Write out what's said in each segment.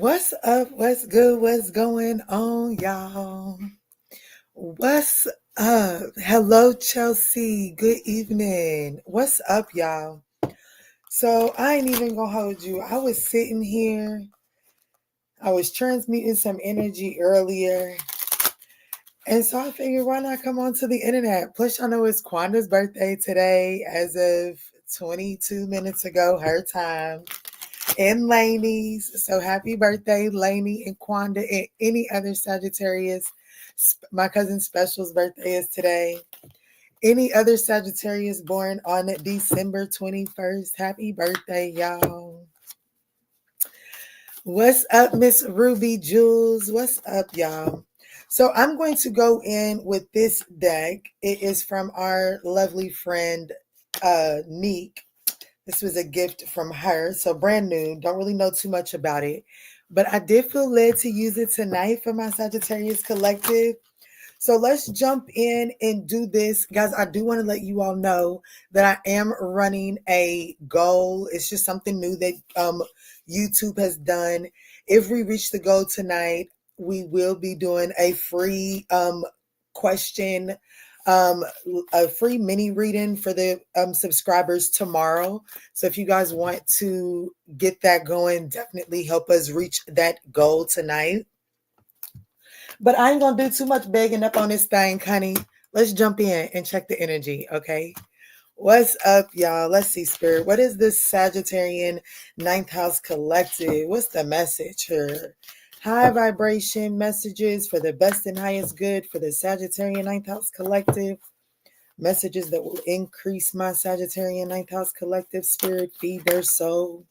What's up? What's good? What's going on, y'all? What's up? Hello, Chelsea. Good evening. What's up, y'all? So, I ain't even gonna hold you. I was sitting here, I was transmuting some energy earlier. And so I figured, why not come onto the internet? Plus, y'all know it's Quanda's birthday today, as of 22 minutes ago, her time. And Laney's. So happy birthday, Laney and Quanda and any other Sagittarius. My cousin Special's birthday is today. Any other Sagittarius born on December 21st. Happy birthday, y'all. What's up, Miss Ruby Jules? What's up, y'all? So I'm going to go in with this deck. It is from our lovely friend, Neek. This was a gift from her, so brand new. Don't really know too much about it, but I did feel led to use it tonight for my Sagittarius collective. So let's jump in and do this. Guys, I do want to let you all know that I am running a goal. It's just something new that YouTube has done. If we reach the goal tonight, we will be doing a free question, a free mini reading for the subscribers tomorrow. So if you guys want to get that going, definitely help us reach that goal tonight. But I ain't gonna do too much begging up on this thing, honey. Let's jump in and check the energy, okay? What's up, y'all? Let's see, Spirit. What is this Sagittarian ninth house collective? What's the message here? High vibration messages for the best and highest good for the Sagittarian ninth house collective. Messages that will increase my Sagittarian ninth house collective spirit, feed their soul.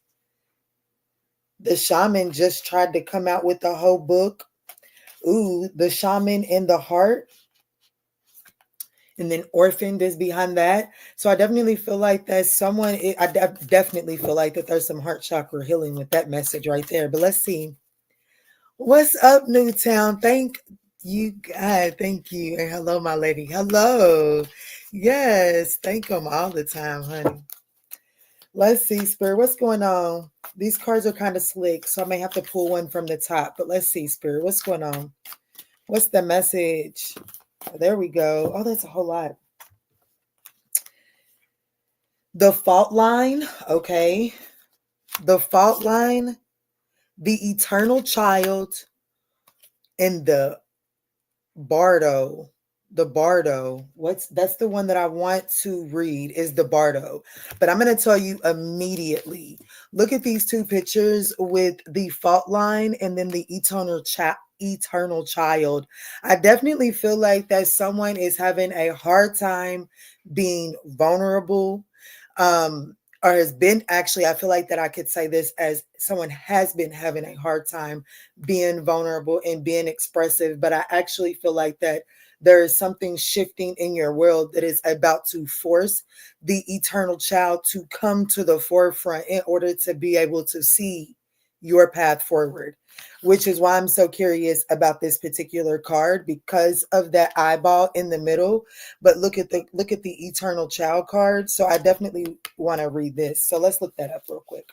The shaman just tried to come out with the whole book. Ooh, the shaman in the heart. And then orphaned is behind that. So I definitely feel like that definitely feel like that there's some heart chakra healing with that message right there. But let's see. What's up, Newtown? Thank you, God. Thank you. And hello, my lady. Hello. Yes. Thank them all the time, honey. Let's see, Spirit. What's going on? These cards are kind of slick, so I may have to pull one from the top. But let's see, Spirit. What's going on? What's the message? There we go. Oh, that's a whole lot. The fault line. Okay. The fault line, the eternal child, and the bardo. The bardo. That's the one that I want to read is the bardo. But I'm going to tell you immediately. Look at these two pictures with the fault line and then the eternal child. I definitely feel like that someone is having a hard time being vulnerable. Or has been, actually, I feel like that I could say this as someone has been having a hard time being vulnerable and being expressive, but I actually feel like that there is something shifting in your world that is about to force the eternal child to come to the forefront in order to be able to see your path forward, which is why I'm so curious about this particular card because of that eyeball in the middle. But look at the eternal child card. So I definitely want to read this. So let's look that up real quick.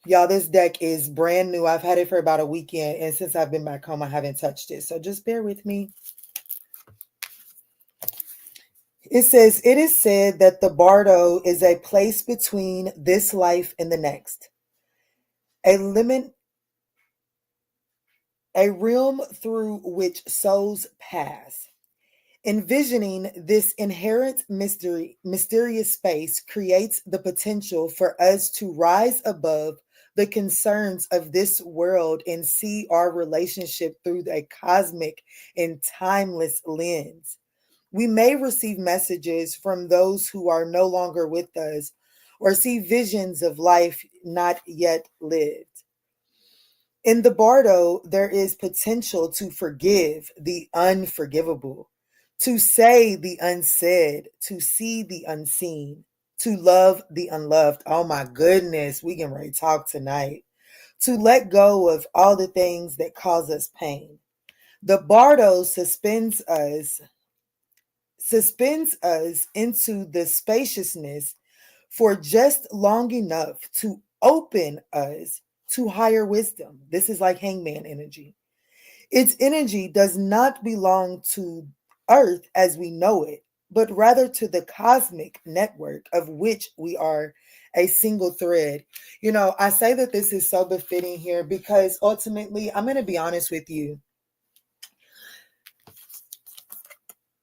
Y'all, this deck is brand new. I've had it for about a weekend, and since I've been back home, I haven't touched it. So just bear with me. It says, it is said that the bardo is a place between this life and the next. A realm through which souls pass. Envisioning this inherent mysterious space creates the potential for us to rise above the concerns of this world and see our relationship through a cosmic and timeless lens. We may receive messages from those who are no longer with us or see visions of life not yet lived. In the bardo, there is potential to forgive the unforgivable, to say the unsaid, to see the unseen, to love the unloved. Oh my goodness, we can really talk tonight. To let go of all the things that cause us pain. The bardo suspends us into the spaciousness for just long enough to open us to higher wisdom. This is like hangman energy. Its energy does not belong to Earth as we know it, but rather to the cosmic network of which we are a single thread. You know, I say that this is so befitting here because ultimately, I'm going to be honest with you.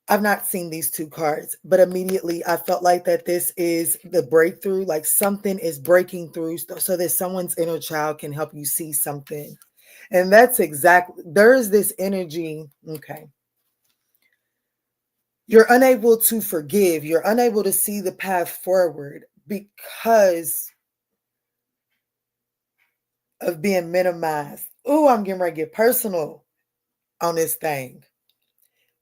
I've not seen these two cards, but immediately I felt like that this is the breakthrough, like something is breaking through so that someone's inner child can help you see something. And that's exactly, there's this energy. Okay. You're unable to forgive. You're unable to see the path forward because of being minimized. Oh, I'm getting ready to get personal on this thing.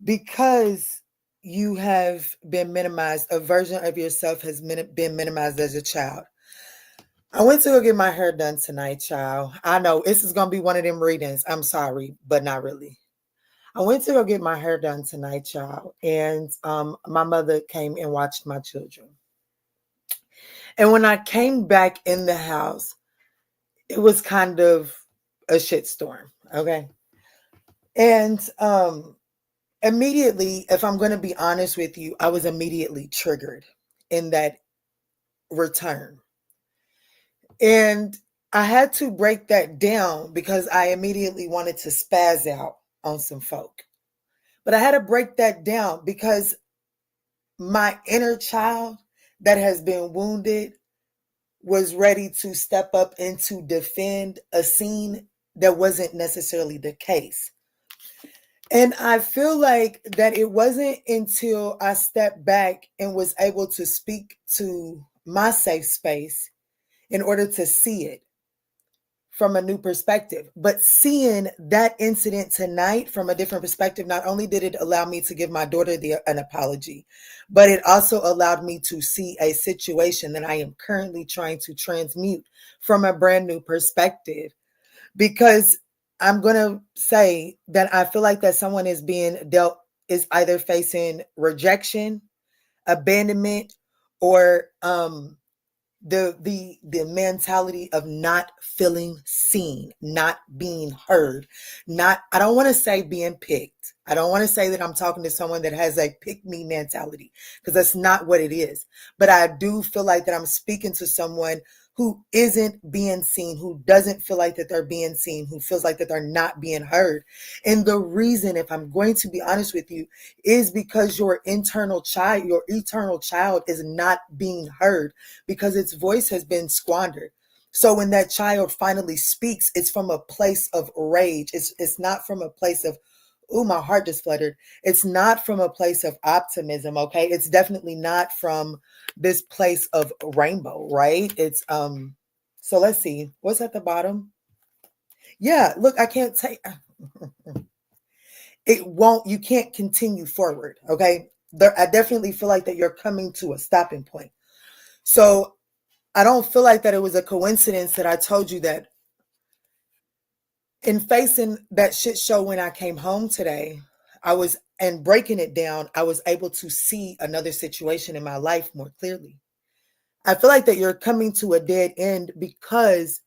Because you have been minimized, a version of yourself has been minimized as a child. I went to go get my hair done tonight, child. I know this is going to be one of them readings. I'm sorry, but not really. I went to go get my hair done tonight, child. And my mother came and watched my children. And when I came back in the house, it was kind of a shitstorm. Okay. And immediately, if I'm going to be honest with you, I was immediately triggered in that return. And I had to break that down because I immediately wanted to spaz out on some folk. But I had to break that down because my inner child that has been wounded was ready to step up and to defend a scene that wasn't necessarily the case. And I feel like that it wasn't until I stepped back and was able to speak to my safe space in order to see it from a new perspective. But seeing that incident tonight from a different perspective, not only did it allow me to give my daughter an apology, but it also allowed me to see a situation that I am currently trying to transmute from a brand new perspective. Because I'm going to say that I feel like that someone is is either facing rejection, abandonment, or the mentality of not feeling seen, not being heard, I don't want to say being picked. I don't want to say that I'm talking to someone that has a pick me mentality, because that's not what it is. But I do feel like that I'm speaking to someone who isn't being seen, who doesn't feel like that they're being seen, who feels like that they're not being heard. And the reason, if I'm going to be honest with you, is because your eternal child is not being heard because its voice has been squandered. So when that child finally speaks, it's from a place of rage. It's not from a place of, oh, my heart just fluttered. It's not from a place of optimism, okay? It's definitely not from this place of rainbow, right? It's so let's see. What's at the bottom? Yeah, look, I can't take it won't, you can't continue forward, okay? I definitely feel like that you're coming to a stopping point. So I don't feel like that it was a coincidence that I told you that in facing that shit show when I came home today, and breaking it down, I was able to see another situation in my life more clearly. I feel like that you're coming to a dead end because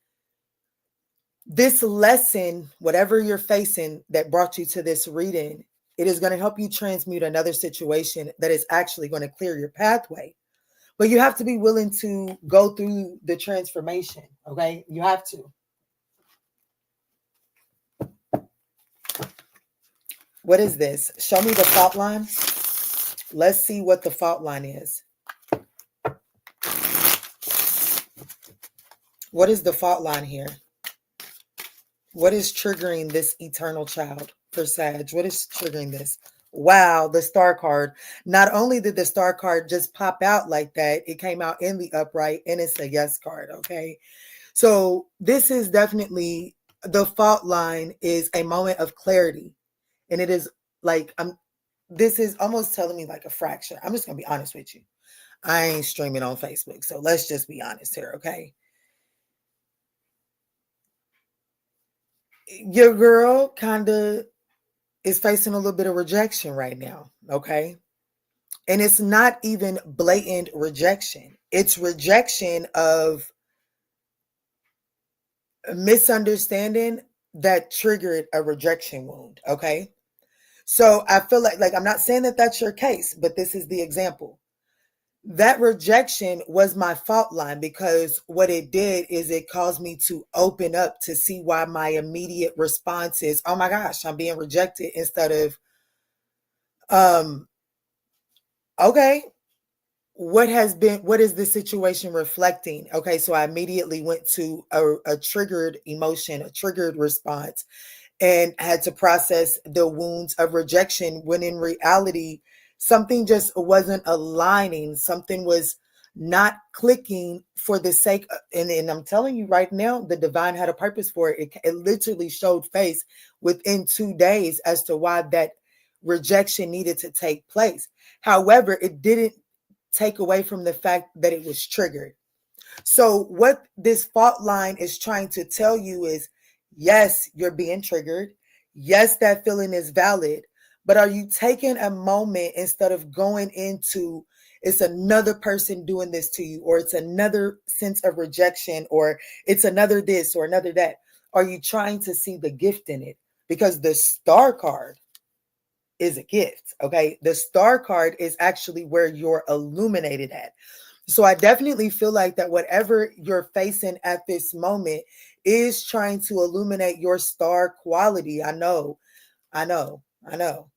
this lesson, whatever you're facing that brought you to this reading, it is going to help you transmute another situation that is actually going to clear your pathway. But you have to be willing to go through the transformation, okay? You have to. What is this? Show me the fault line. Let's see what the fault line is. What is the fault line here? What is triggering this eternal child for Sag? What is triggering this? Wow, the star card. Not only did the star card just pop out like that, it came out in the upright and it's a yes card, okay? So this is definitely, the fault line is a moment of clarity. And it is like, this is almost telling me like a fracture. I'm just going to be honest with you. I ain't streaming on Facebook. So let's just be honest here, okay? Your girl kind of is facing a little bit of rejection right now, okay? And it's not even blatant rejection. It's rejection of misunderstanding that triggered a rejection wound. Okay. So I feel like I'm not saying that that's your case, but this is the example. That rejection was my fault line, because what it did is it caused me to open up to see why my immediate response is, oh my gosh, I'm being rejected, instead of, um, okay, what is the situation reflecting? Okay, so I immediately went to a triggered emotion, a triggered response, and had to process the wounds of rejection, when in reality something just wasn't aligning, something was not clicking for the sake of, and I'm telling you right now, the divine had a purpose for it. It literally showed face within 2 days as to why that rejection needed to take place. However, it didn't take away from the fact that it was triggered. So what this fault line is trying to tell you is, yes, you're being triggered. Yes, that feeling is valid. But are you taking a moment, instead of going into, it's another person doing this to you, or it's another sense of rejection, or it's another this or another that? Are you trying to see the gift in it? Because the star card is a gift. Okay. The star card is actually where you're illuminated at. So I definitely feel like that whatever you're facing at this moment is trying to illuminate your star quality. I know, I know, I know.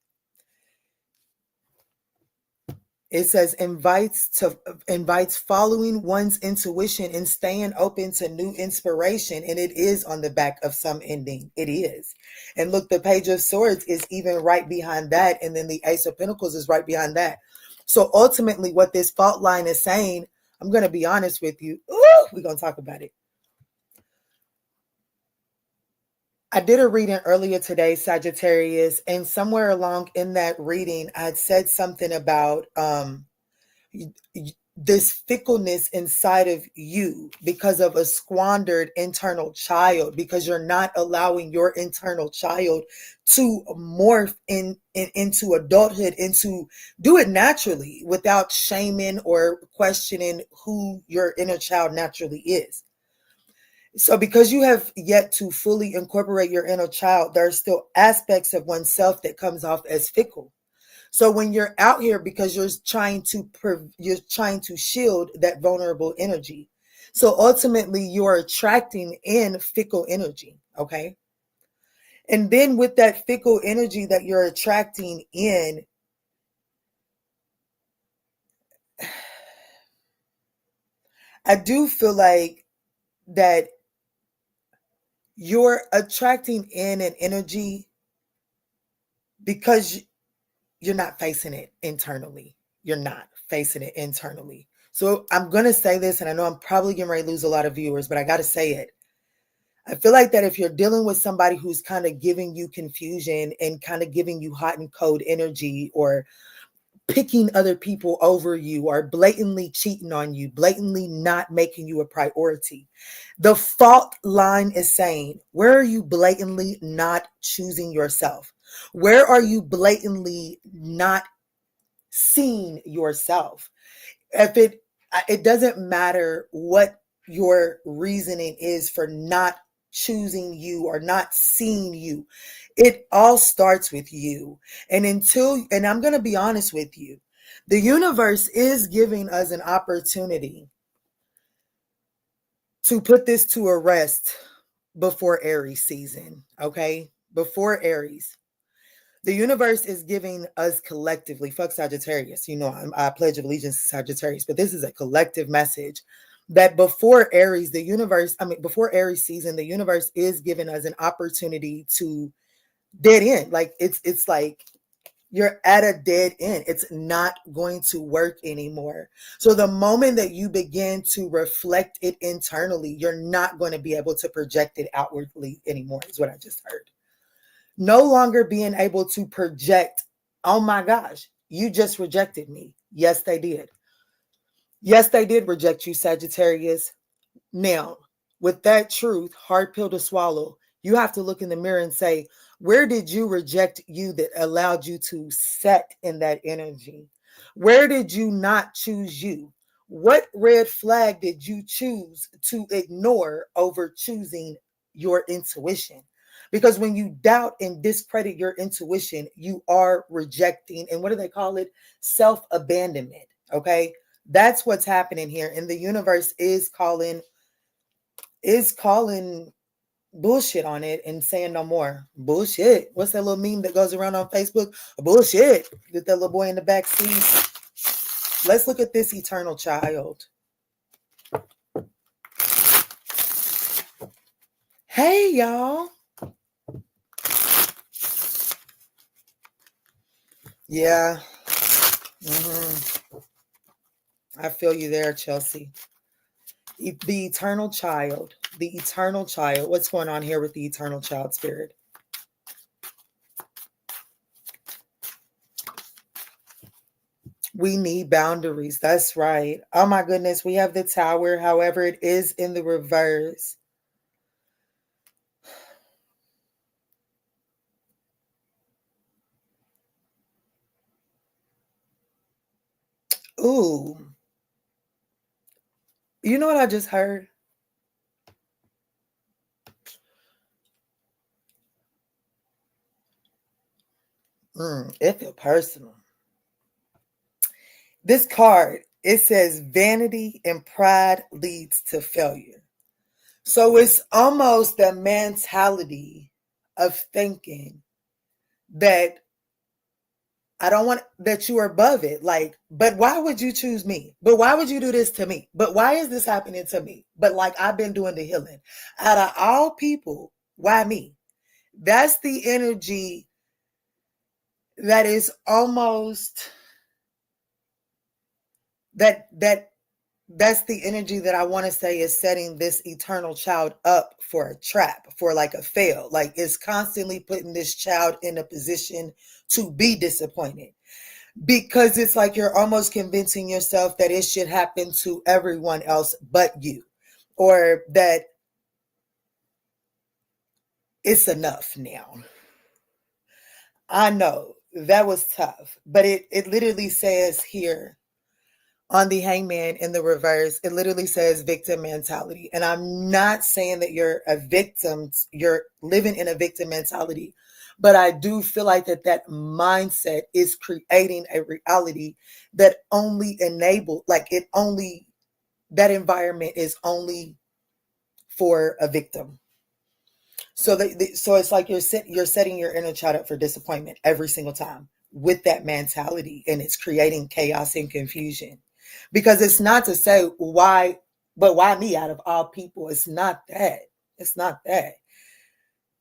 It says invites following one's intuition and staying open to new inspiration. And it is on the back of some ending. It is. And look, the Page of Swords is even right behind that. And then the Ace of Pentacles is right behind that. So ultimately what this fault line is saying, I'm going to be honest with you. Ooh, we're going to talk about it. I did a reading earlier today, Sagittarius, and somewhere along in that reading, I had said something about this fickleness inside of you because of a squandered internal child, because you're not allowing your internal child to morph into adulthood, into do it naturally without shaming or questioning who your inner child naturally is. So because you have yet to fully incorporate your inner child, there are still aspects of oneself that comes off as fickle. So when you're out here, because you're trying to shield that vulnerable energy. So ultimately you're attracting in fickle energy, okay? And then with that fickle energy that you're attracting in, I do feel like that you're attracting in an energy because you're not facing it internally. You're not facing it internally. So I'm going to say this, and I know I'm probably getting ready to lose a lot of viewers, but I got to say it. I feel like that if you're dealing with somebody who's kind of giving you confusion and kind of giving you hot and cold energy, or picking other people over you, or blatantly cheating on you, blatantly not making you a priority, the fault line is saying, where are you blatantly not choosing yourself? Where are you blatantly not seeing yourself? If it doesn't matter what your reasoning is for not choosing you or not seeing you, it all starts with you. And I'm going to be honest with you, the universe is giving us an opportunity to put this to a rest before Aries season. Okay, before Aries, the universe is giving us collectively, fuck Sagittarius, I pledge of allegiance to Sagittarius, but this is a collective message that before Aries, before Aries season, the universe is giving us an opportunity to dead end. Like it's like you're at a dead end. It's not going to work anymore. So the moment that you begin to reflect it internally, you're not going to be able to project it outwardly anymore, is what I just heard. No longer being able to project, oh my gosh, you just rejected me. Yes, they did. Yes, they did reject you, Sagittarius. Now, with that truth, hard pill to swallow, you have to look in the mirror and say, where did you reject you that allowed you to set in that energy? Where did you not choose you? What red flag did you choose to ignore over choosing your intuition. Because when you doubt and discredit your intuition, you are rejecting, and what do they call it? Self-abandonment. Okay. That's what's happening here. And the universe is calling bullshit on it and saying no more. Bullshit. What's that little meme that goes around on Facebook? Bullshit. With that little boy in the back seat. Let's look at this eternal child. Hey, y'all. Yeah. I feel you there, Chelsea. The eternal child. The eternal child. What's going on here with the eternal child spirit? We need boundaries. That's right. Oh my goodness. We have the Tower. However, it is in the reverse. Ooh. You know what I just heard? It feels personal. This card, it says vanity and pride leads to failure. So it's almost the mentality of thinking that I don't want that you are above it. Like, but why would you choose me? But why would you do this to me? But why is this happening to me? But like, I've been doing the healing. Out of all people, why me? That's the energy that is almost that's the energy that I want to say is setting this eternal child up for a trap, for like a fail. Like, it's constantly putting this child in a position to be disappointed, because it's like you're almost convincing yourself that it should happen to everyone else but you, or that it's enough now. I know that was tough, but it literally says here on the Hangman in the reverse, it literally says victim mentality. And I'm not saying that you're a victim, you're living in a victim mentality, but I do feel like that mindset is creating a reality that only that environment is only for a victim. So so it's like you're setting your inner child up for disappointment every single time with that mentality, and it's creating chaos and confusion. Because it's not to say why, but why me out of all people? It's not that. It's not that.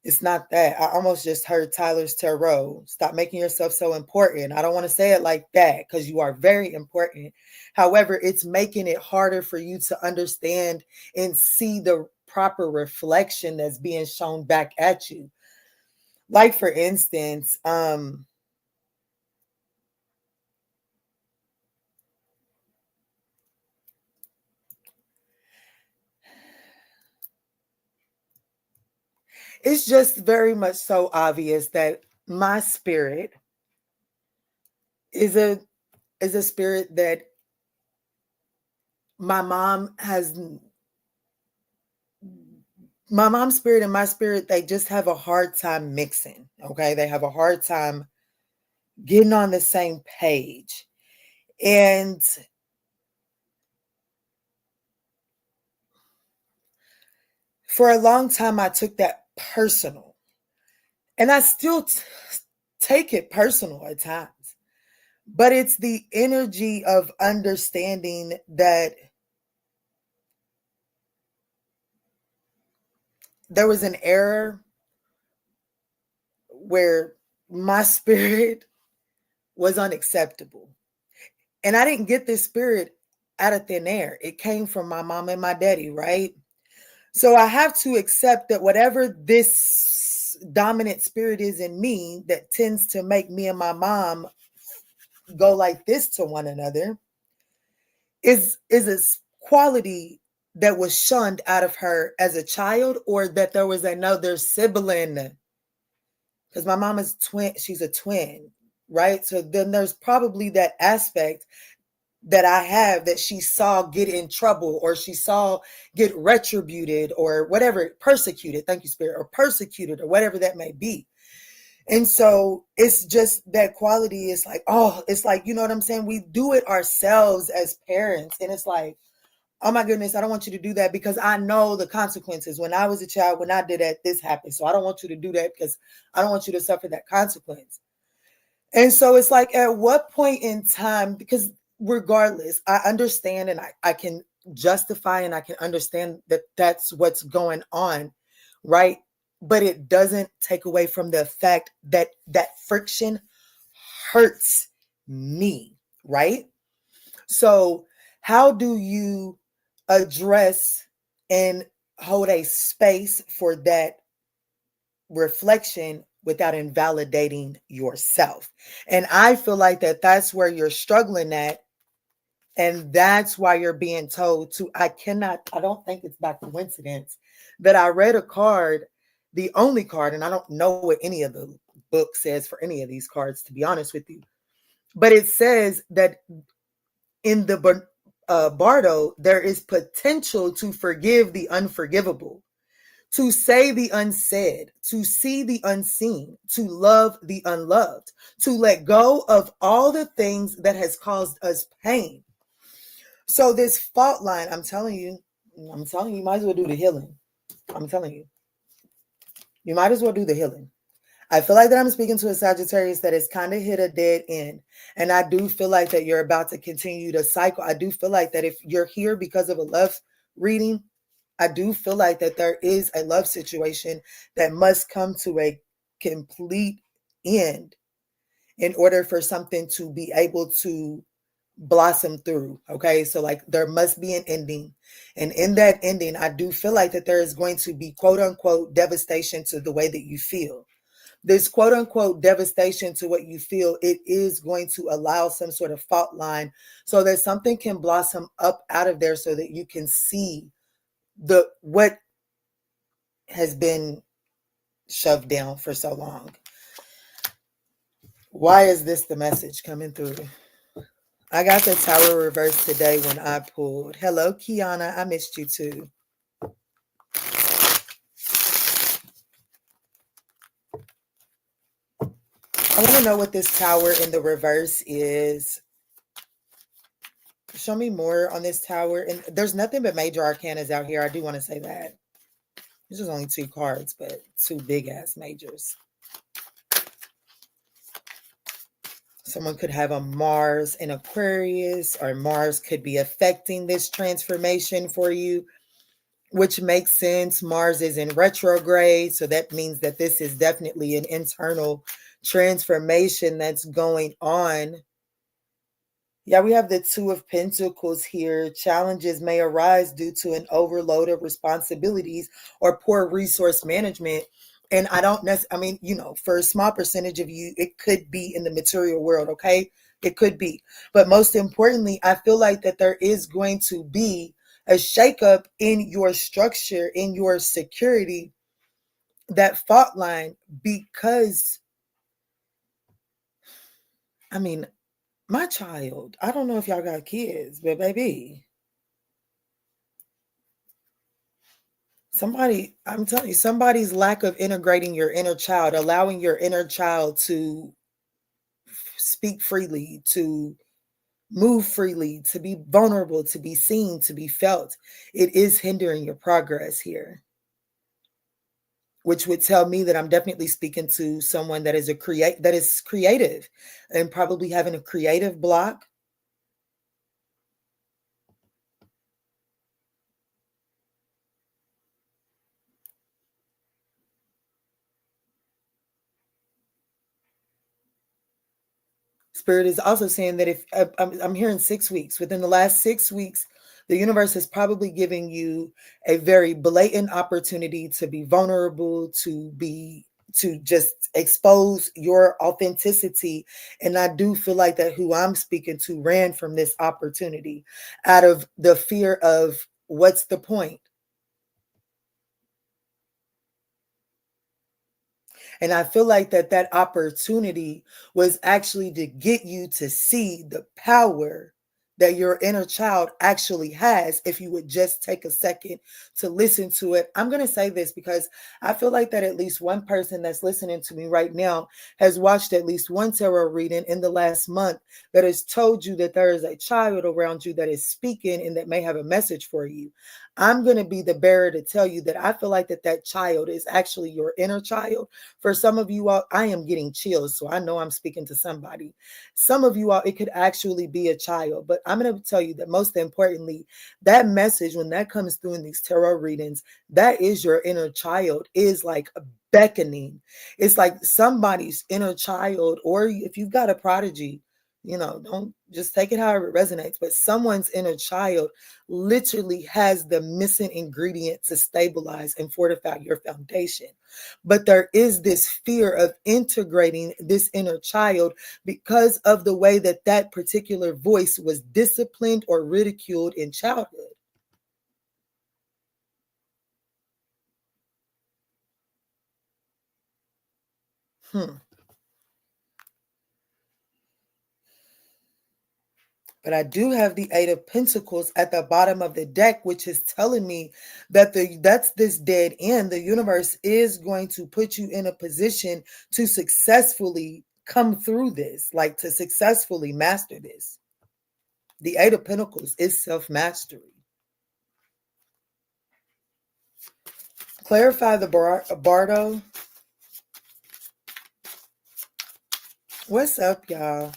It's not that. I almost just heard Tyler's tarot. Stop making yourself so important. I don't want to say it like that, because you are very important. However, it's making it harder for you to understand and see the proper reflection that's being shown back at you. Like, for instance, it's just very much so obvious that my spirit is a spirit that my mom's spirit and my spirit, they just have a hard time mixing. Okay. They have a hard time getting on the same page. And for a long time, I took that personal, and I still take it personal at times. But it's the energy of understanding that there was an error where my spirit was unacceptable. And I didn't get this spirit out of thin air. It came from my mom and my daddy, right? So I have to accept that whatever this dominant spirit is in me that tends to make me and my mom go like this to one another is a quality that was shunned out of her as a child, or that there was another sibling. Because my mom is she's a twin, right? So then there's probably that aspect that I have that she saw get in trouble, or she saw get retributed, or whatever, persecuted, thank you, Spirit, or persecuted, or whatever that may be. And so it's just that quality is like, oh, it's like, you know what I'm saying? We do it ourselves as parents. And it's like, oh my goodness, I don't want you to do that because I know the consequences. When I was a child, when I did that, this happened. So I don't want you to do that because I don't want you to suffer that consequence. And so it's like, at what point in time, because regardless, I understand, and I can justify, and I can understand that that's what's going on, right? But it doesn't take away from the fact that that friction hurts me, right? So how do you address and hold a space for that reflection without invalidating yourself? And I feel like that's where you're struggling at. And that's why you're being told to, I don't think it's by coincidence that I read a card, the only card, and I don't know what any of the book says for any of these cards, to be honest with you. But it says that in the Bardo, there is potential to forgive the unforgivable, to say the unsaid, to see the unseen, to love the unloved, to let go of all the things that has caused us pain. So this fault line, I'm telling you, you might as well do the healing. I'm telling you, you might as well do the healing. I feel like that I'm speaking to a Sagittarius that has kind of hit a dead end. And I do feel like that you're about to continue to cycle. I do feel like that if you're here because of a love reading, I do feel like that there is a love situation that must come to a complete end in order for something to be able to blossom through. Okay. So like there must be an ending. And in that ending, I do feel like that there is going to be quote unquote devastation to the way that you feel. This quote unquote devastation to what you feel, it is going to allow some sort of fault line so that something can blossom up out of there so that you can see what has been shoved down for so long. Why is this the message coming through? I got the Tower reverse today when I pulled. Hello, Kiana. I missed you too. I want to know what this Tower in the reverse is. Show me more on this Tower. And there's nothing but major arcanas out here. I do want to say that. There's just only 2 cards, but 2 big ass majors. Someone could have a Mars in Aquarius, or Mars could be affecting this transformation for you, which makes sense. Mars is in retrograde, so that means that this is definitely an internal transformation that's going on. Yeah, we have the 2 of Pentacles here. Challenges may arise due to an overload of responsibilities or poor resource management. And for a small percentage of you, it could be in the material world, okay? It could be. But most importantly, I feel like that there is going to be a shakeup in your structure, in your security, that fault line, because, my child, I don't know if y'all got kids, but baby, I'm telling you, somebody's lack of integrating your inner child, allowing your inner child to speak freely, to move freely, to be vulnerable, to be seen, to be felt. It is hindering your progress here, which would tell me that I'm definitely speaking to someone that is creative and probably having a creative block. Spirit is also saying that if I'm hearing 6 weeks, within the last 6 weeks, the universe is probably giving you a very blatant opportunity to be vulnerable, to just expose your authenticity. And I do feel like that who I'm speaking to ran from this opportunity out of the fear of what's the point? And I feel like that opportunity was actually to get you to see the power that your inner child actually has if you would just take a second to listen to it. I'm going to say this because I feel like that at least one person that's listening to me right now has watched at least one tarot reading in the last month that has told you that there is a child around you that is speaking and that may have a message for you. I'm going to be the bearer to tell you that I feel like that child is actually your inner child. For some of you all, I am getting chills, so I know I'm speaking to somebody. Some of you all, it could actually be a child, but I'm going to tell you that most importantly, that message, when that comes through in these tarot readings, that is your inner child, is like beckoning. It's like somebody's inner child, or if you've got a prodigy, don't just take it however it resonates, but someone's inner child literally has the missing ingredient to stabilize and fortify your foundation. But there is this fear of integrating this inner child because of the way that that particular voice was disciplined or ridiculed in childhood. But I do have the Eight of Pentacles at the bottom of the deck, which is telling me that that's this dead end. The universe is going to put you in a position to successfully come through this, like to successfully master this. The Eight of Pentacles is self-mastery. Clarify the Bardo. What's up, y'all?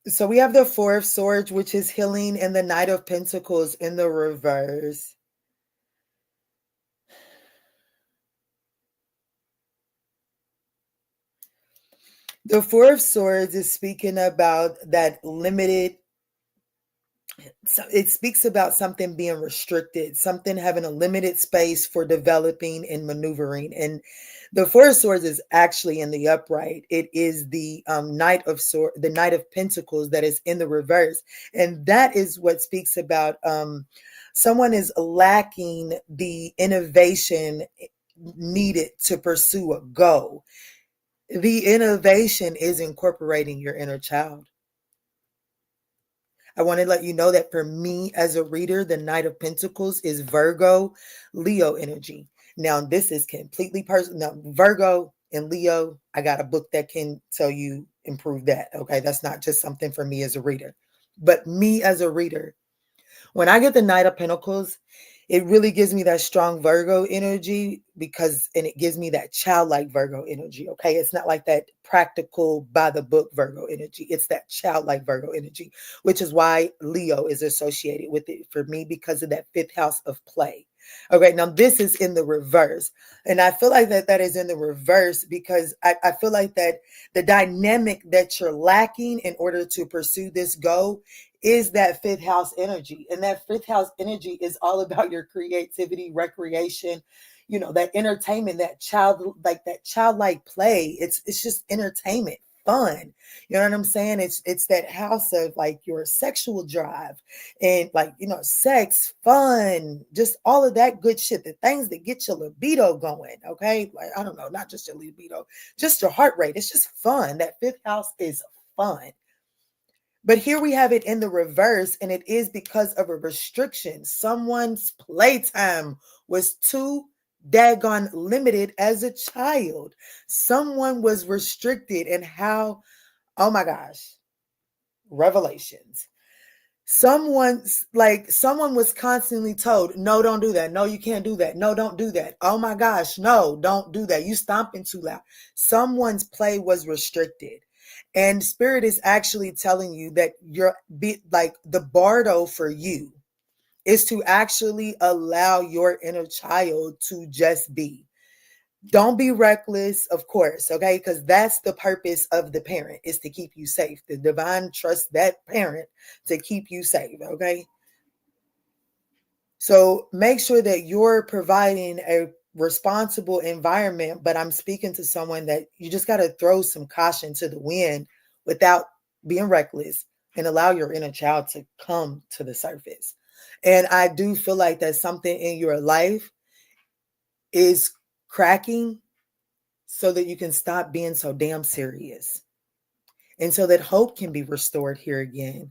So we have the Four of Swords, which is healing, and the Knight of Pentacles in the reverse. The Four of Swords is speaking about that limited. So it speaks about something being restricted, something having a limited space for developing and maneuvering. And the Four of Swords is actually in the upright. It is the Knight of Pentacles that is in the reverse, and that is what speaks about someone is lacking the innovation needed to pursue a goal. The innovation is incorporating your inner child. I want to let you know that for me as a reader, the Knight of Pentacles is Virgo, Leo energy. Now, this is completely personal. Now, Virgo and Leo, I got a book that can tell you improve that. Okay, that's not just something for me as a reader. But me as a reader, when I get the Knight of Pentacles, it really gives me that strong Virgo energy and it gives me that childlike Virgo energy. Okay. It's not like that practical by the book Virgo energy. It's that childlike Virgo energy, which is why Leo is associated with it for me because of that fifth house of play. Okay. Now this is in the reverse. And I feel like that is in the reverse because I feel like that the dynamic that you're lacking in order to pursue this goal is that fifth house energy. And that fifth house energy is all about your creativity, recreation, that entertainment, that childlike play. It's just entertainment, fun. You know what I'm saying? It's that house of like your sexual drive and like, sex, fun, just all of that good shit, the things that get your libido going. Okay. Like, I don't know, not just your libido, just your heart rate. It's just fun. That fifth house is fun. But here we have it in the reverse, and it is because of a restriction. Someone's playtime was too daggone limited as a child. Someone was restricted in how, oh my gosh, revelations. Someone was constantly told, no, don't do that. No, you can't do that. No, don't do that. Oh my gosh, no, don't do that. You stomping too loud. Someone's play was restricted. And spirit is actually telling you that the bardo for you is to actually allow your inner child to just be. Don't be reckless, of course, okay? Because that's the purpose of the parent, is to keep you safe. The divine trusts that parent to keep you safe, okay? So make sure that you're providing a responsible environment, but I'm speaking to someone that you just got to throw some caution to the wind without being reckless and allow your inner child to come to the surface. And I do feel like that something in your life is cracking so that you can stop being so damn serious. And so that hope can be restored here again.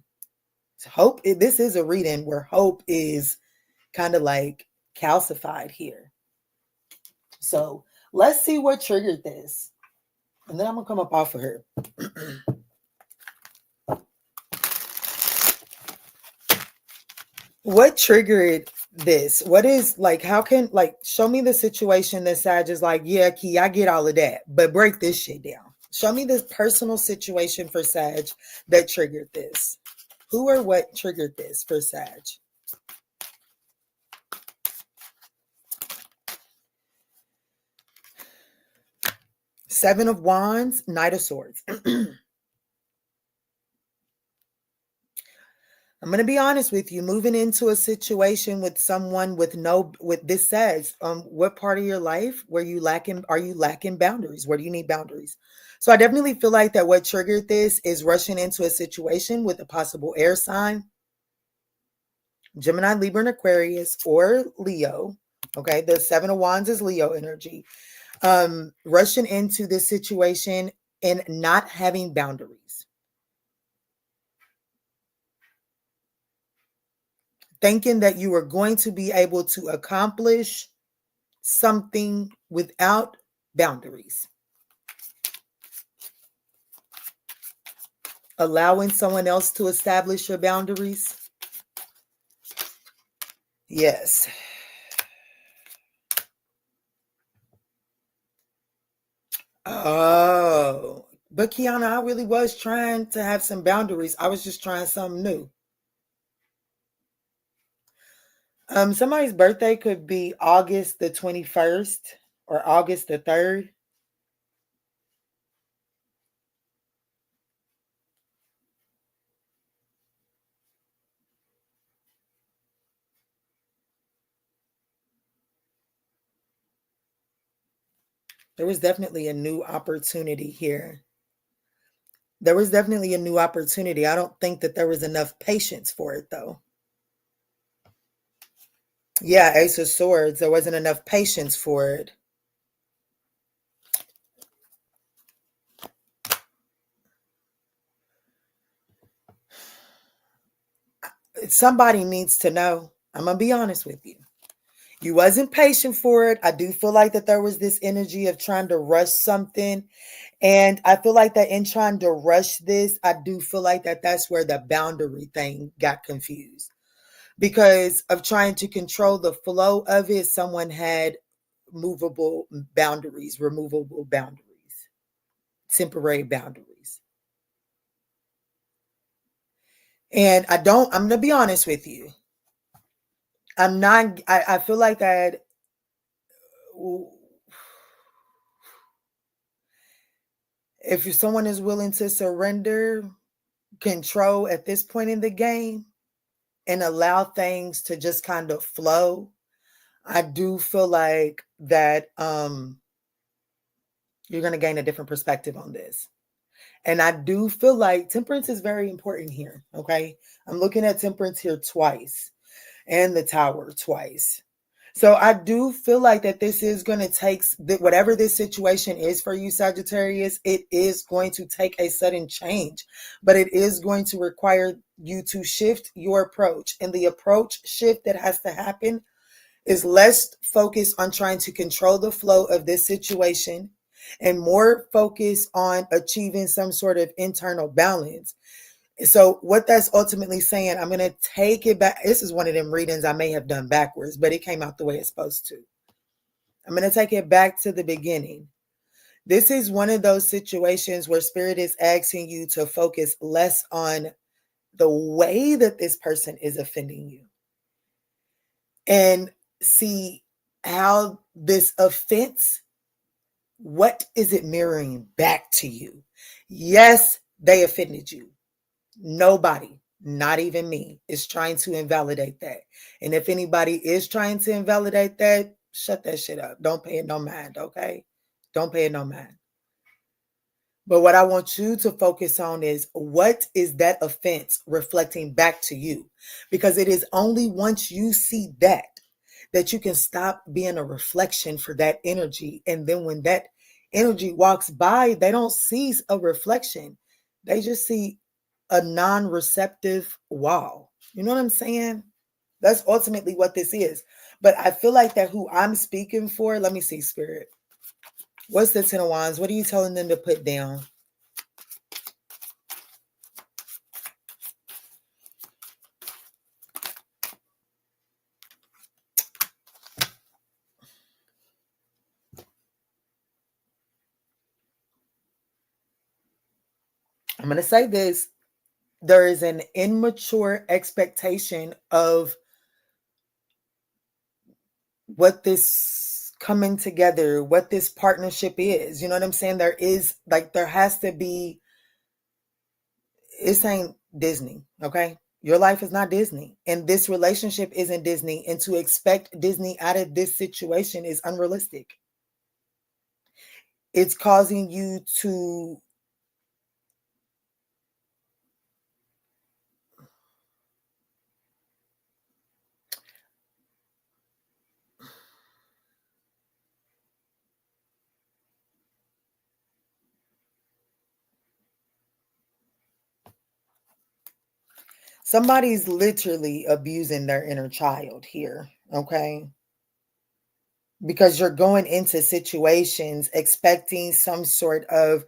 Hope, this is a reading where hope is kind of like calcified here. So let's see what triggered this. And then I'm going to come up off of her. What triggered this? What is like, how can, like, show me the situation that Sag is like, yeah, Key, I get all of that, but break this shit down. Show me this personal situation for Sag that triggered this. Who or what triggered this for Sag? Seven of Wands, Knight of Swords. I'm going to be honest with you, moving into a situation with someone with this says, what part of your life are you lacking boundaries? Where do you need boundaries? So I definitely feel like that what triggered this is rushing into a situation with a possible air sign, Gemini, Libra, and Aquarius, or Leo. Okay. The Seven of Wands is Leo energy. Rushing into this situation and not having boundaries. Thinking that you are going to be able to accomplish something without boundaries. Allowing someone else to establish your boundaries. Yes. Oh, but Kiana, I really was trying to have some boundaries. I was just trying something new. Somebody's birthday could be August the 21st or August the 3rd. There was definitely a new opportunity here. There was definitely a new opportunity. I don't think that there was enough patience for it, though. Yeah, Ace of Swords. There wasn't enough patience for it. Somebody needs to know. I'm going to be honest with you. You wasn't patient for it. I do feel like that there was this energy of trying to rush something. And I feel like that in trying to rush this, I do feel like that that's where the boundary thing got confused. Because of trying to control the flow of it, someone had movable boundaries, removable boundaries, temporary boundaries. And I'm going to be honest with you. I feel like that if someone is willing to surrender control at this point in the game and allow things to just kind of flow, I do feel like that you're going to gain a different perspective on this. And I do feel like temperance is very important here. Okay. I'm looking at temperance here twice and the Tower twice. So I do feel like that this is going to take whatever this situation is for you, Sagittarius, it is going to take a sudden change, but it is going to require you to shift your approach. And the approach shift that has to happen is less focus on trying to control the flow of this situation and more focus on achieving some sort of internal balance. So what that's ultimately saying, I'm going to take it back. This is one of them readings I may have done backwards, but it came out the way it's supposed to. I'm going to take it back to the beginning. This is one of those situations where Spirit is asking you to focus less on the way that this person is offending you and see how this offense, what is it mirroring back to you? Yes, they offended you. Nobody, not even me, is trying to invalidate that. And if anybody is trying to invalidate that, shut that shit up. Don't pay it no mind, okay? Don't pay it no mind. But what I want you to focus on is, what is that offense reflecting back to you? Because it is only once you see that you can stop being a reflection for that energy. And then when that energy walks by, they don't see a reflection. They just see a non-receptive wall. You know what I'm saying? That's ultimately what this is. But I feel like that who I'm speaking for, let me see, Spirit. What's the Ten of Wands? What are you telling them to put down? I'm going to say this. There is an immature expectation of what this coming together, what this partnership is. You know what I'm saying? There is, like, there has to be, this ain't Disney, okay? Your life is not Disney, and this relationship isn't Disney, and to expect Disney out of this situation is unrealistic. It's causing you to somebody's literally abusing their inner child here, okay? Because you're going into situations expecting some sort of,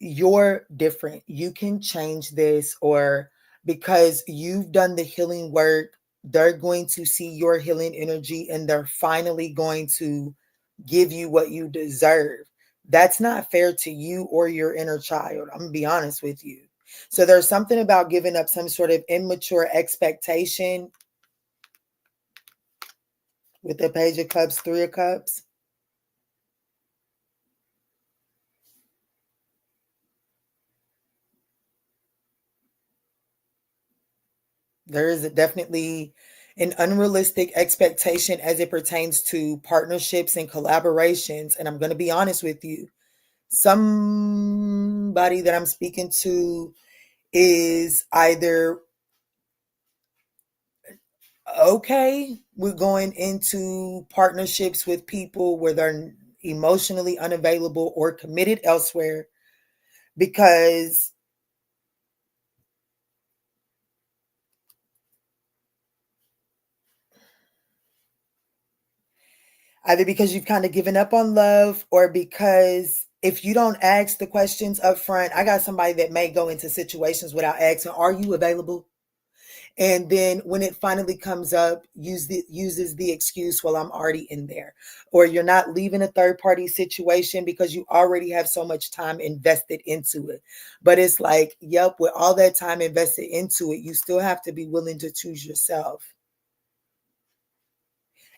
you're different, you can change this, or because you've done the healing work, they're going to see your healing energy and they're finally going to give you what you deserve. That's not fair to you or your inner child. I'm gonna be honest with you. So there's something about giving up some sort of immature expectation with the Page of Cups, Three of Cups. There is definitely an unrealistic expectation as it pertains to partnerships and collaborations. And I'm going to be honest with you. Somebody that I'm speaking to is either okay with going into partnerships with people where they're emotionally unavailable or committed elsewhere, because either because you've kind of given up on love, or because if you don't ask the questions up front, I got somebody that may go into situations without asking, are you available? And then when it finally comes up, uses the excuse, well, I'm already in there. Or you're not leaving a third party situation because you already have so much time invested into it. But it's like, yep, with all that time invested into it, you still have to be willing to choose yourself.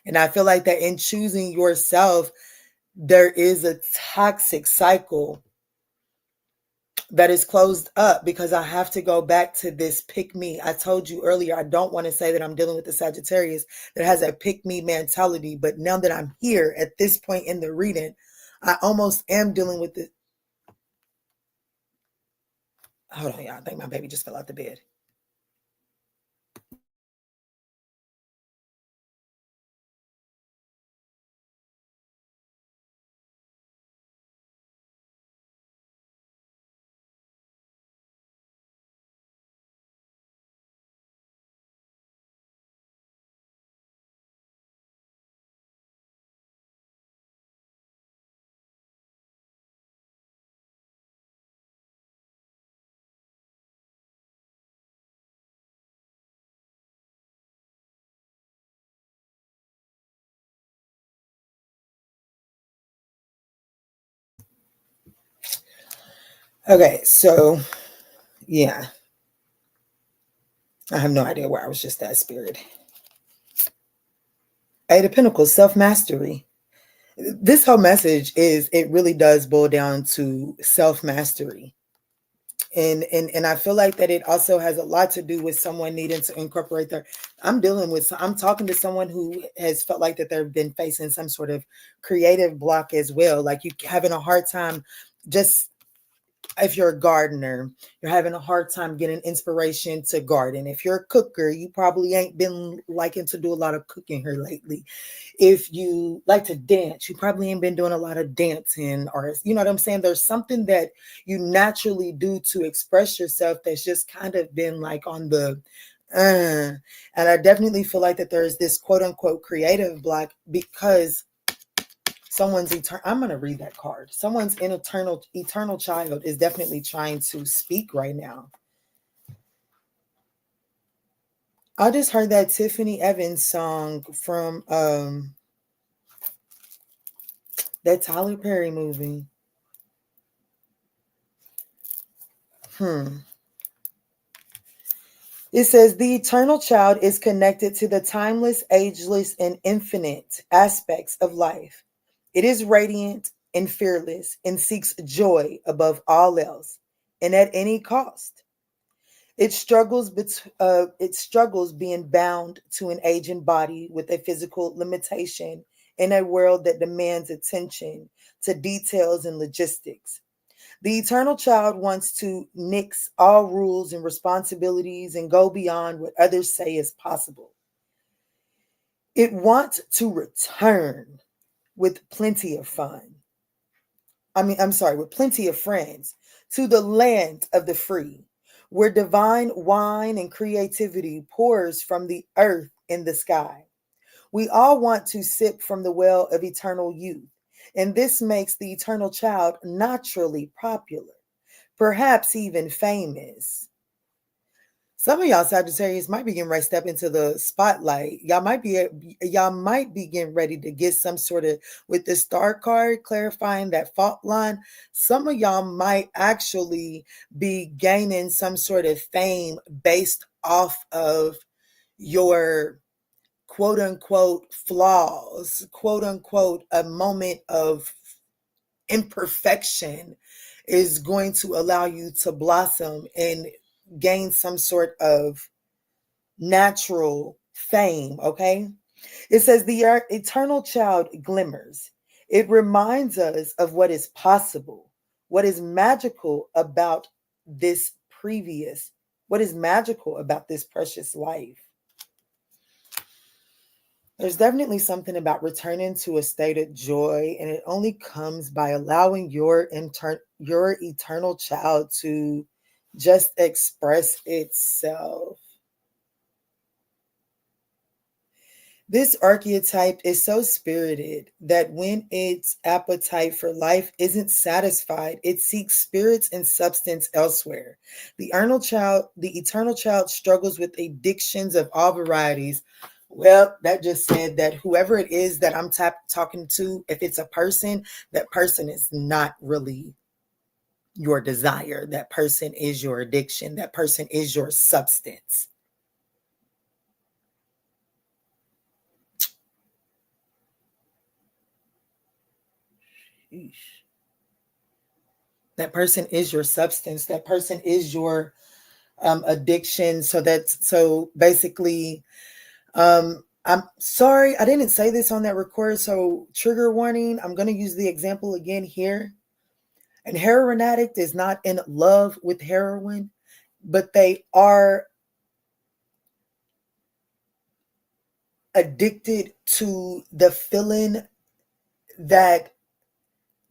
And I feel like that in choosing yourself, there is a toxic cycle that is closed up, because I have to go back to this pick me. I told you earlier, I don't want to say that I'm dealing with the Sagittarius that has a pick me mentality, but now that I'm here at this point in the reading, I almost am dealing with it. Hold on, y'all. I think my baby just fell out the bed. Okay, so yeah, I have no idea where I was just at, Spirit. Eight of Pentacles, self-mastery. This whole message is, it really does boil down to self-mastery. And I feel like that it also has a lot to do with someone needing to incorporate I'm talking to someone who has felt like that they've been facing some sort of creative block as well. Like you having a hard time just if you're a gardener, you're having a hard time getting inspiration to garden. If you're a cooker, you probably ain't been liking to do a lot of cooking here lately. If you like to dance, you probably ain't been doing a lot of dancing, or you know what I'm saying? There's something that you naturally do to express yourself that's just kind of been like on the and I definitely feel like that there's this quote unquote creative block because someone's eternal. I'm going to read that card. Someone's eternal child is definitely trying to speak right now. I just heard that Tiffany Evans song from that Tyler Perry movie. It says the eternal child is connected to the timeless, ageless, and infinite aspects of life. It is radiant and fearless and seeks joy above all else and at any cost. It struggles being bound to an aging body with a physical limitation in a world that demands attention to details and logistics. The eternal child wants to nix all rules and responsibilities and go beyond what others say is possible. It wants to return with plenty of fun. With plenty of friends to the land of the free, where divine wine and creativity pours from the earth and the sky. We all want to sip from the well of eternal youth, and this makes the eternal child naturally popular, perhaps even famous. Some of y'all Sagittarius might be getting ready to step into the spotlight. Y'all might be getting ready to get some sort of, with the star card clarifying that fault line. Some of y'all might actually be gaining some sort of fame based off of your quote unquote flaws, quote unquote a moment of imperfection is going to allow you to blossom and gain some sort of natural fame. Okay. It says the eternal child glimmers. It reminds us of what is possible, what is magical about this what is magical about this precious life. There's definitely something about returning to a state of joy, and it only comes by allowing your eternal child to just express itself. This archetype is so spirited that when its appetite for life isn't satisfied, it seeks spirits and substance elsewhere. The eternal child struggles with addictions of all varieties. Well, that just said that whoever it is that I'm talking to, if it's a person, that person is not really your desire. That person is your addiction. That person is your substance. That person is your substance. That person is your addiction. So basically, I'm sorry, I didn't say this on that record. So trigger warning, I'm going to use the example again here. An heroin addict is not in love with heroin, but they are addicted to the feeling that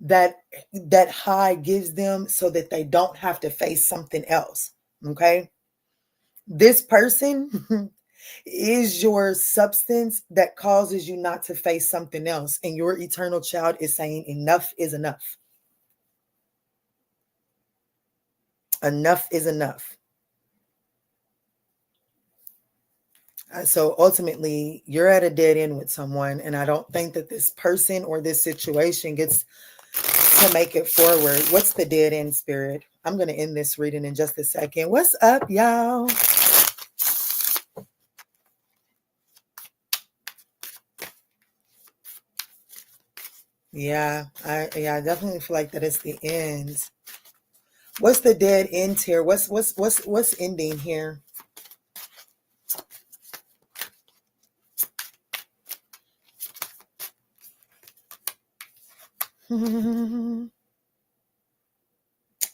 that high gives them so that they don't have to face something else. Okay? This person is your substance that causes you not to face something else. And your eternal child is saying enough is enough. Enough is enough. So ultimately, you're at a dead end with someone. And I don't think that this person or this situation gets to make it forward. What's the dead end, spirit? I'm going to end this reading in just a second. What's up, y'all? Yeah, I definitely feel like that is the end. What's the dead end here? What's ending here?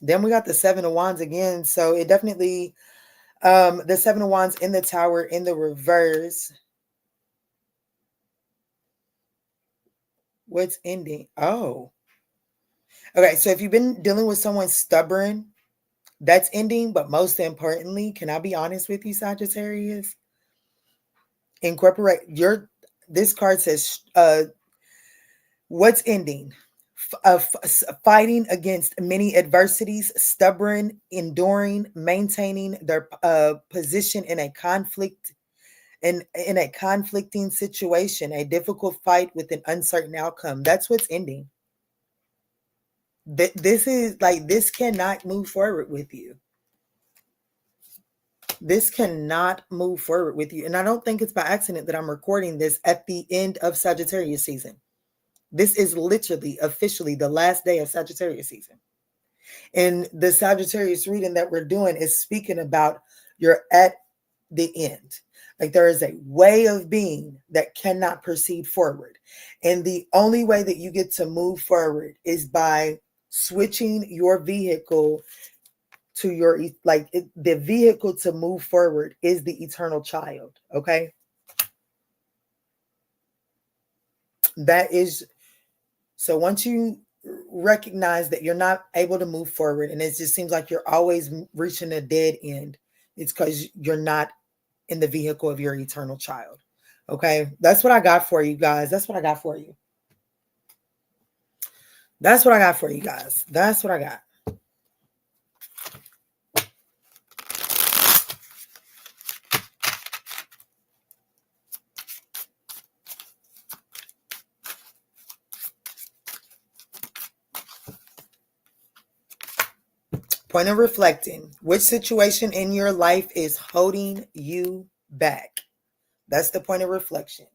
Then we got the Seven of Wands again. So it definitely, the Seven of Wands in the Tower in the reverse. What's ending? Oh. Okay, so if you've been dealing with someone stubborn, that's ending. But most importantly, can I be honest with you, Sagittarius? Incorporate your, this card says, what's ending? Fighting against many adversities, stubborn, enduring, maintaining their position in a conflict, in a conflicting situation, a difficult fight with an uncertain outcome. That's what's ending. This is like, this cannot move forward with you. This cannot move forward with you. And I don't think it's by accident that I'm recording this at the end of Sagittarius season. This is literally officially the last day of Sagittarius season. And the Sagittarius reading that we're doing is speaking about you're at the end. Like there is a way of being that cannot proceed forward. And the only way that you get to move forward is by switching your vehicle to your, like the vehicle to move forward is the eternal child. Okay. That is, so once you recognize that you're not able to move forward and it just seems like you're always reaching a dead end, it's because you're not in the vehicle of your eternal child. Okay. That's what I got for you guys. That's what I got for you. That's what I got for you guys. That's what I got. Point of reflecting. Which situation in your life is holding you back? That's the point of reflection.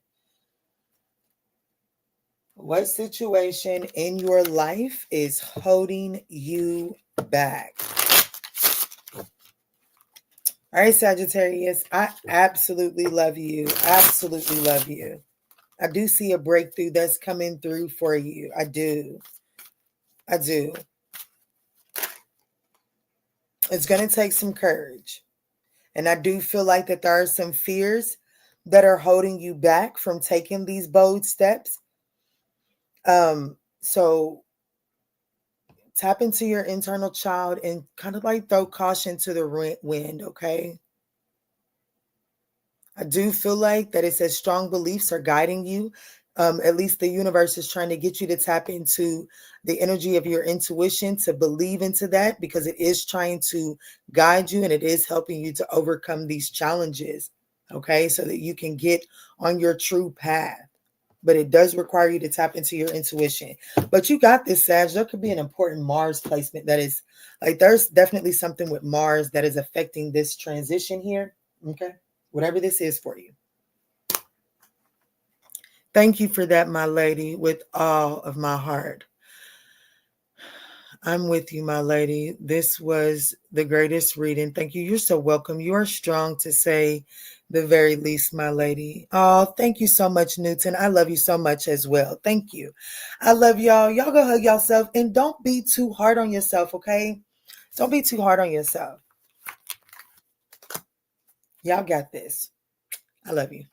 What situation in your life is holding you back? All right, Sagittarius, I absolutely love you. Absolutely love you. I do see a breakthrough that's coming through for you. I do. I do. It's going to take some courage. And I do feel like that there are some fears that are holding you back from taking these bold steps. So tap into your internal child and kind of like throw caution to the wind, okay? I do feel like that it says strong beliefs are guiding you. At least the universe is trying to get you to tap into the energy of your intuition, to believe into that, because it is trying to guide you and it is helping you to overcome these challenges, okay? So that you can get on your true path. But it does require you to tap into your intuition. But you got this, Sag. There could be an important Mars placement that is, like, there's definitely something with Mars that is affecting this transition here, okay? Whatever this is for you. Thank you for that, my lady, with all of my heart. I'm with you, my lady. This was the greatest reading. Thank you. You're so welcome. You are strong, to say the very least, my lady. Oh, thank you so much, Newton. I love you so much as well. Thank you. I love y'all. Y'all go hug yourself and don't be too hard on yourself, okay? Don't be too hard on yourself. Y'all got this. I love you.